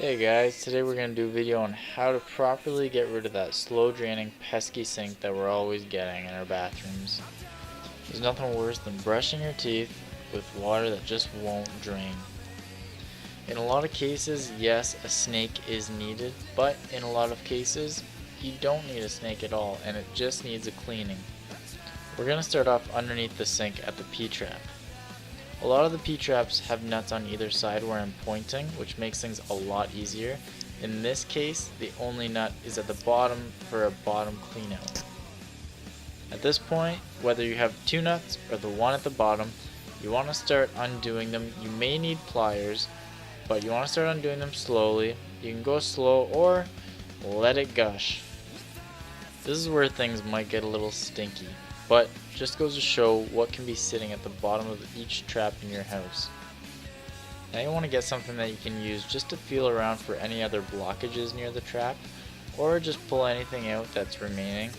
Hey guys, today we're going to do a video on how to properly get rid of that slow draining pesky sink that we're always getting in our bathrooms. There's nothing worse than brushing your teeth with water that just won't drain. In a lot of cases, yes, a snake is needed, but in a lot of cases, you don't need a snake at all and it just needs a cleaning. We're going to start off underneath the sink at the P-trap. A lot of the P-traps have nuts on either side where I'm pointing, which makes things a lot easier. In this case, the only nut is at the bottom for a bottom clean out. At this point, whether you have two nuts or the one at the bottom, you want to start undoing them. You may need pliers, but you want to start undoing them slowly. You can go slow or let it gush. This is where things might get a little stinky, but just goes to show what can be sitting at the bottom of each trap in your house. Now you want to get something that you can use just to feel around for any other blockages near the trap, or just pull anything out that's remaining.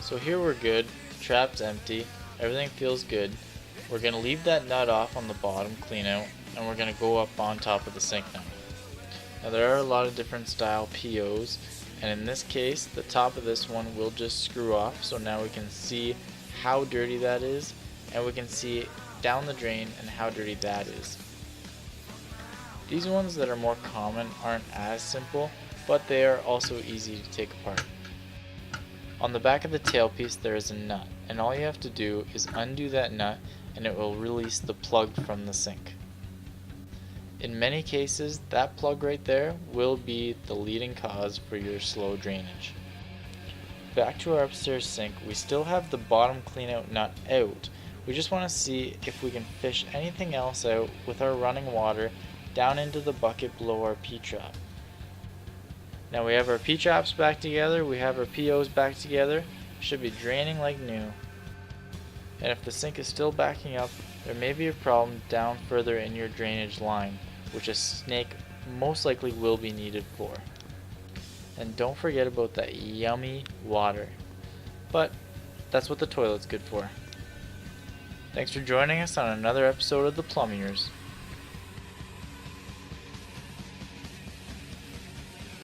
So here we're good, the trap's empty, everything feels good. We're going to leave that nut off on the bottom clean out, and we're going to go up on top of the sink now. Now there are a lot of different style POs, and in this case the top of this one will just screw off, so now we can see how dirty that is, and we can see down the drain and how dirty that is. These ones that are more common aren't as simple, but they are also easy to take apart. On the back of the tailpiece there is a nut, and all you have to do is undo that nut and it will release the plug from the sink. In many cases, that plug right there will be the leading cause for your slow drainage. Back to our upstairs sink, we still have the bottom clean out nut out. We just want to see if we can fish anything else out with our running water down into the bucket below our P-trap. Now we have our P-traps back together, we have our POs back together, should be draining like new. And if the sink is still backing up, there may be a problem down further in your drainage line, which a snake most likely will be needed for. And don't forget about that yummy water. But that's what the toilet's good for. Thanks for joining us on another episode of the PlumbMUIRS.